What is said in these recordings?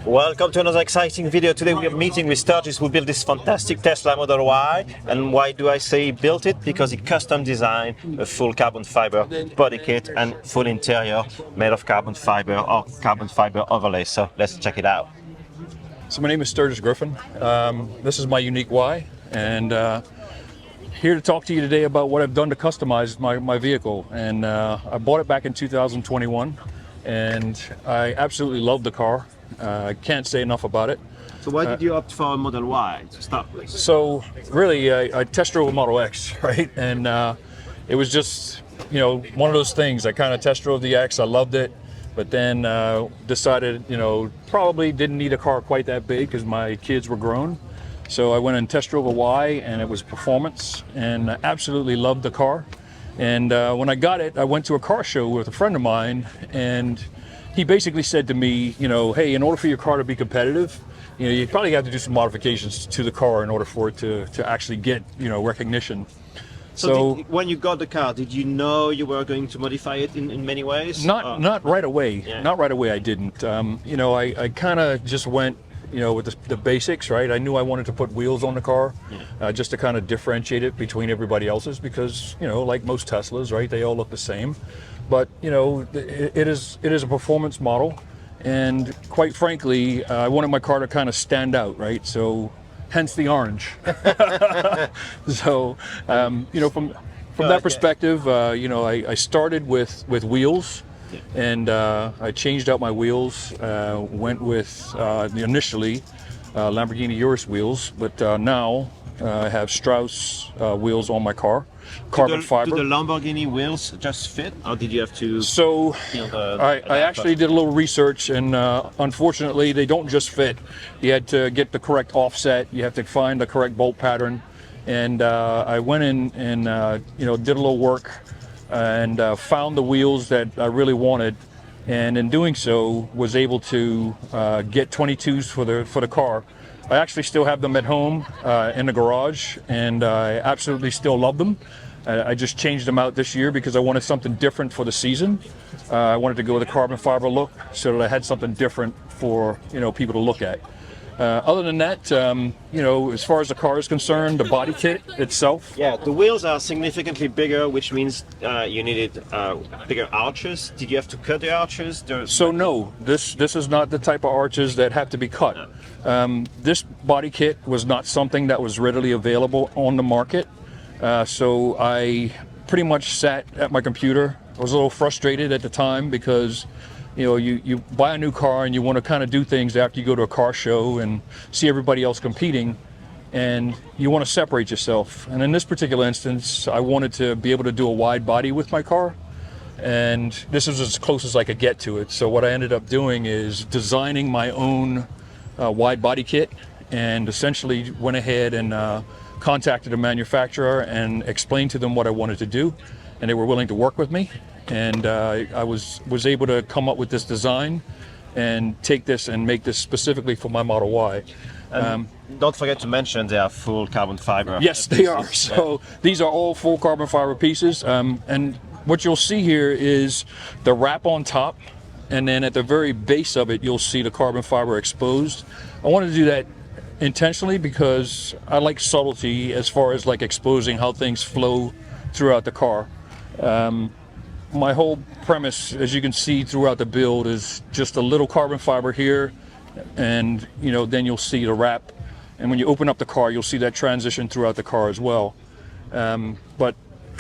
Welcome to another exciting video. Today we are meeting with Sturgis, who built this fantastic Tesla Model Y. And why do I say he built it? Because he custom designed a full carbon fiber body kit and full interior made of carbon fiber or carbon fiber overlay. So let's check it out. So my name is Sturgis Griffin. This is my unique Y, and here to talk to you today about what I've done to customize my vehicle. And I bought it back in 2021, and I absolutely love the car. I can't say enough about it. So why did you opt for a Model Y to start with? So really, I test drove a Model X, right? And it was just, one of those things. I kind of test drove the X, I loved it, but then decided, probably didn't need a car quite that big because my kids were grown. So I went and test drove a Y, and it was performance, and I absolutely loved the car. And when I got it, I went to a car show with a friend of mine, and he basically said to me, hey, in order for your car to be competitive, you probably have to do some modifications to the car in order for it to actually get, recognition. So when you got the car, did you know you were going to modify it in many ways? Not right away. Yeah. Not right away. I didn't. I kind of just went, with the basics, right? I knew I wanted to put wheels on the car, just to kind of differentiate it between everybody else's, because like most Teslas, right? They all look the same. But it is a performance model, and quite frankly, I wanted my car to kind of stand out, right? So, hence the orange. So, from that perspective, I started with wheels, and I changed out my wheels. Went with initially Lamborghini Urus wheels, but now I have Strauss wheels on my car. Carbon fiber. Do the Lamborghini wheels just fit, or did you have to? So I actually did a little research, and unfortunately they don't just fit. You had to get the correct offset. You have to find the correct bolt pattern, and I went in and did a little work and found the wheels that I really wanted, and in doing so was able to get 22s for the car. I actually still have them at home in the garage, and I absolutely still love them. I just changed them out this year because I wanted something different for the season. I wanted to go with a carbon fiber look so that I had something different for people to look at. Other than that, as far as the car is concerned, the body kit itself. Yeah, the wheels are significantly bigger, which means you needed bigger arches. Did you have to cut the arches? So no, this is not the type of arches that have to be cut. This body kit was not something that was readily available on the market. So I pretty much sat at my computer. I was a little frustrated at the time because you buy a new car and you want to kind of do things after you go to a car show and see everybody else competing, and you want to separate yourself. And in this particular instance, I wanted to be able to do a wide body with my car, and this was as close as I could get to it. So what I ended up doing is designing my own wide body kit, and essentially went ahead and contacted a manufacturer and explained to them what I wanted to do, and they were willing to work with me. And I was able to come up with this design and take this and make this specifically for my Model Y. Don't forget to mention they are full carbon fiber. Yes, they are. So these are all full carbon fiber pieces. And what you'll see here is the wrap on top, and then at the very base of it, you'll see the carbon fiber exposed. I wanted to do that intentionally because I like subtlety as far as like exposing how things flow throughout the car. My whole premise, as you can see throughout the build, is just a little carbon fiber here, and then you'll see the wrap, and when you open up the car, you'll see that transition throughout the car as well. But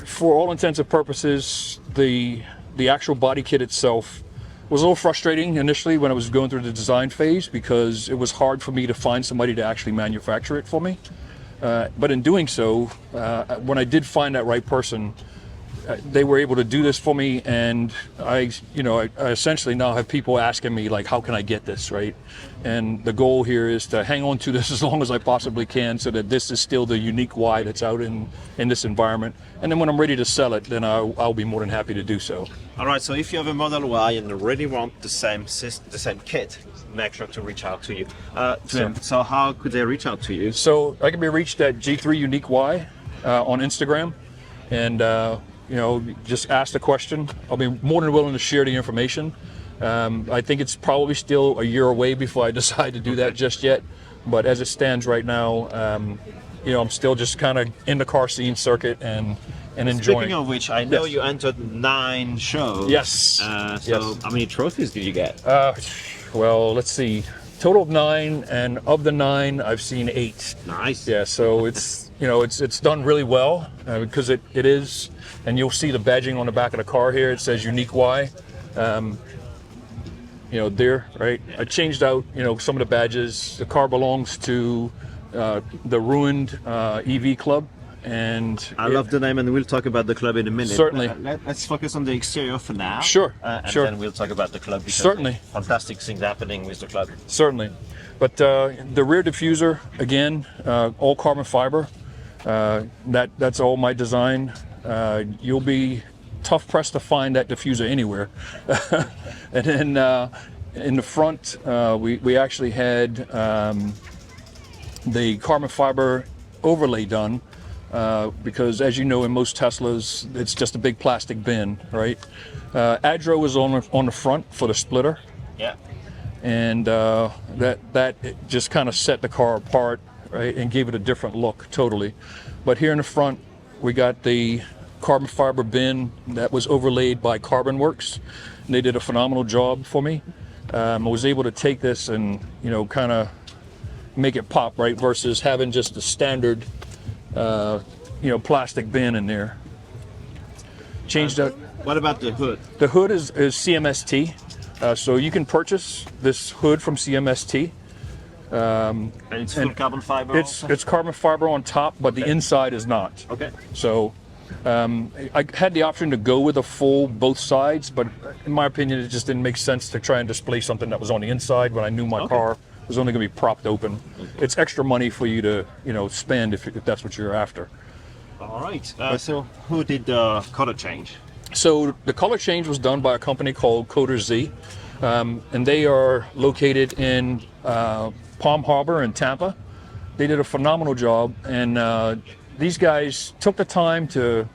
for all intents and purposes, the actual body kit itself was a little frustrating initially when I was going through the design phase, because it was hard for me to find somebody to actually manufacture it for me. But in doing so, when I did find that right person, they were able to do this for me, and I essentially now have people asking me, like, how can I get this, right? And the goal here is to hang on to this as long as I possibly can, so that this is still the unique Y that's out in this environment. And then when I'm ready to sell it, then I'll be more than happy to do so. All right, so if you have a Model Y and really want the same kit, make sure to reach out to you. So how could they reach out to you? So I can be reached at G3 Unique Y on Instagram, and just ask the question. I'll be more than willing to share the information. I think it's probably still a year away before I decide to do that just yet. But as it stands right now, I'm still just kind of in the car scene circuit and enjoying. Speaking of which, I know you entered 9 shows. Yes. Yes. How many trophies did you get? Well, let's see. Total of 9, and of the 9, I've seen 8. Nice. Yeah, so it's it's done really well because it is, and you'll see the badging on the back of the car here. It says Unique Y. There, right? I changed out, some of the badges. The car belongs to the ruined EV club, and I love the name, and we'll talk about the club in a minute. Certainly. Let's focus on the exterior for now. Sure. And then we'll talk about the club. Because Certainly. Fantastic things happening with the club. Certainly. But the rear diffuser, again, all carbon fiber. That's all my design. You'll be tough pressed to find that diffuser anywhere. And then in the front, we actually had the carbon fiber overlay done because, as you know, in most Teslas, it's just a big plastic bin, right? Adro was on the front for the splitter. Yeah. And that just kind of set the car apart, right, and gave it a different look totally. But here in the front, we got the carbon fiber bin that was overlaid by Carbon Works. And they did a phenomenal job for me. I was able to take this and kind of make it pop, right, versus having just a standard plastic bin in there. Changed out. What about the hood? The hood is CMST. So you can purchase this hood from CMST. And it's full carbon fiber. It's carbon fiber on top, but the inside is not. Okay. So I had the option to go with a full both sides, but in my opinion, it just didn't make sense to try and display something that was on the inside when I knew my car was only going to be propped open. It's extra money for you to spend if that's what you're after. All right. So who did the color change? So the color change was done by a company called Coder Z, and they are located in Palm Harbor and Tampa. They did a phenomenal job, and these guys took the time to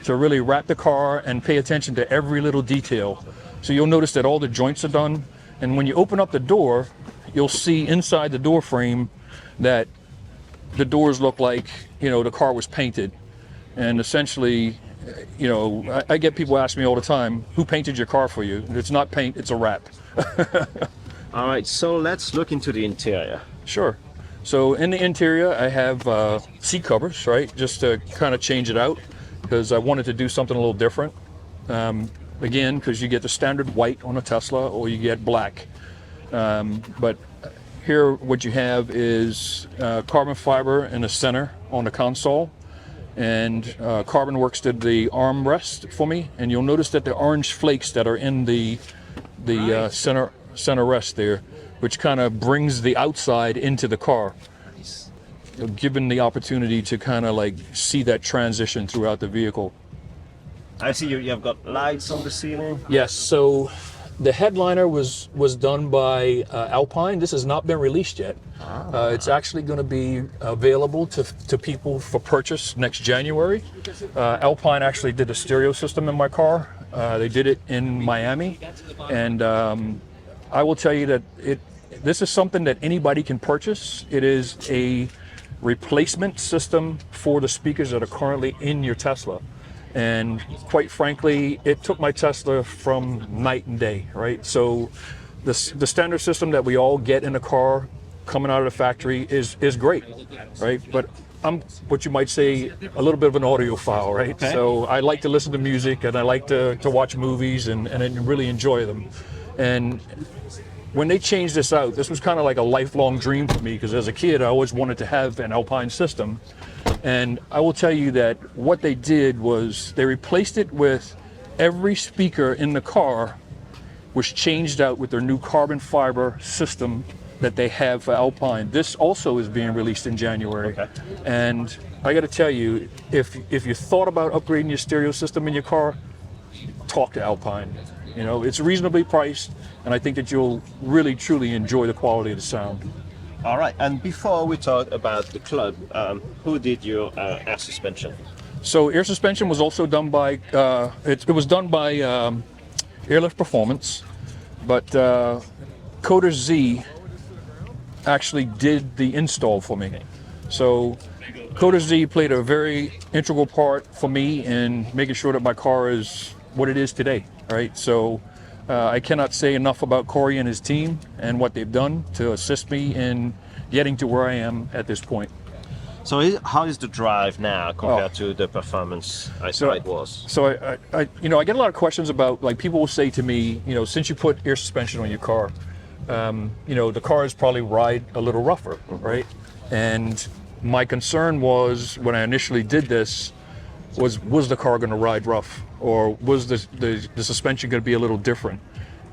really wrap the car and pay attention to every little detail. So you'll notice that all the joints are done, and when you open up the door, you'll see inside the door frame that the doors look like the car was painted, and essentially. I get people ask me all the time, who painted your car for you? It's not paint, it's a wrap. All right, so let's look into the interior. Sure. So in the interior, I have seat covers, right? Just to kind of change it out because I wanted to do something a little different. Again, because you get the standard white on a Tesla or you get black. But here what you have is carbon fiber in the center on the console. And Carbon Works did the armrest for me, and you'll notice that the orange flakes that are in the center rest there, which kind of brings the outside into the car, given the opportunity to kind of like see that transition throughout the vehicle. I see you have got lights on the ceiling. Yes, so the headliner was done by Alpine. This has not been released yet. It's actually going to be available to people for purchase next January. Alpine actually did a stereo system in my car. They did it in Miami, and I will tell you that this is something that anybody can purchase. It is a replacement system for the speakers that are currently in your Tesla. And quite frankly, it took my Tesla from night and day, right? So the standard system that we all get in a car coming out of the factory is great, right? But I'm what you might say a little bit of an audiophile, right? Okay. So I like to listen to music and I like to watch movies and really enjoy them. And when they changed this out, this was kind of like a lifelong dream for me because as a kid, I always wanted to have an Alpine system. And I will tell you that what they did was they replaced it with every speaker in the car was changed out with their new carbon fiber system that they have for Alpine. This also is being released in January. Okay. And I got to tell you, if you thought about upgrading your stereo system in your car, talk to Alpine. It's reasonably priced, and I think that you'll really, truly enjoy the quality of the sound. All right, and before we talk about the club, who did your air suspension? So air suspension was also done by, it was done by Airlift Performance. but Coder Z actually did the install for me. So Coder Z played a very integral part for me in making sure that my car is what it is today, right? So I cannot say enough about Corey and his team and what they've done to assist me in getting to where I am at this point. So how is the drive now compared to the performance I thought it was? So I get a lot of questions about, like, people will say to me, since you put air suspension on your car, the cars probably ride a little rougher, right? And my concern was, when I initially did this, was the car going to ride rough, or was the suspension going to be a little different?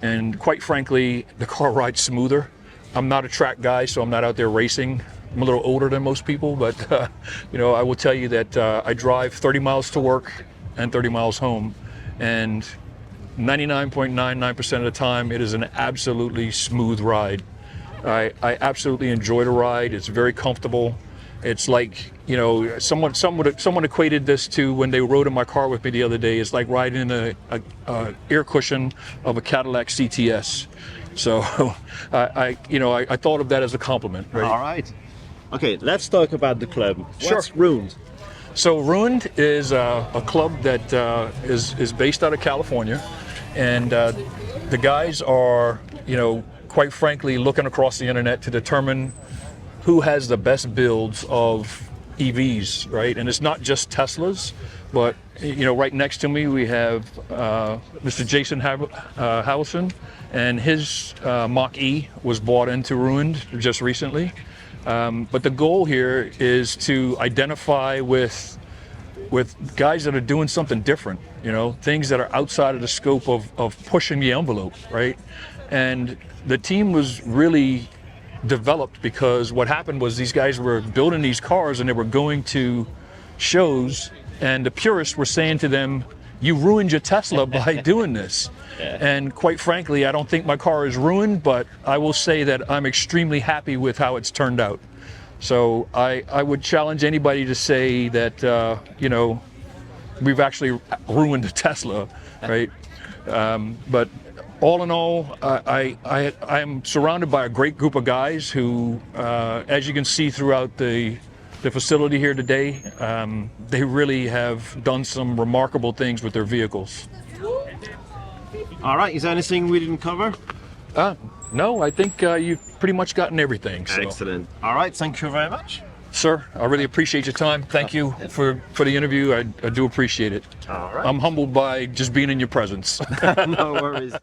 And quite frankly, the car rides smoother. I'm not a track guy, so I'm not out there racing. I'm a little older than most people, but I will tell you that I drive 30 miles to work and 30 miles home, and 99.99% of the time it is an absolutely smooth ride. I absolutely enjoy the ride. It's very comfortable. It's like, someone equated this to when they rode in my car with me the other day. It's like riding in a air cushion of a Cadillac CTS. So I thought of that as a compliment, right? All right. Okay, let's talk about the club. What's Sure. Ruined? So Ruined is a club that is based out of California, and the guys are, quite frankly, looking across the internet to determine who has the best builds of EVs, right? And it's not just Teslas, but right next to me we have Mr. Jason Howison, and his Mach-E was bought into Ruined just recently. But the goal here is to identify with guys that are doing something different, things that are outside of the scope of pushing the envelope, right? And the team was really developed because what happened was these guys were building these cars and they were going to shows, and the purists were saying to them, "You ruined your Tesla by doing this." Yeah. And quite frankly, I don't think my car is ruined, but I will say that I'm extremely happy with how it's turned out. So I would challenge anybody to say that, we've actually ruined a Tesla, right? But all in all, I'm surrounded by a great group of guys who, as you can see throughout the facility here today, they really have done some remarkable things with their vehicles. All right, is there anything we didn't cover? No, I think you've pretty much gotten everything. So. Excellent. All right, thank you very much. Sir, I really appreciate your time. Thank you for the interview. I do appreciate it. All right. I'm humbled by just being in your presence. No worries.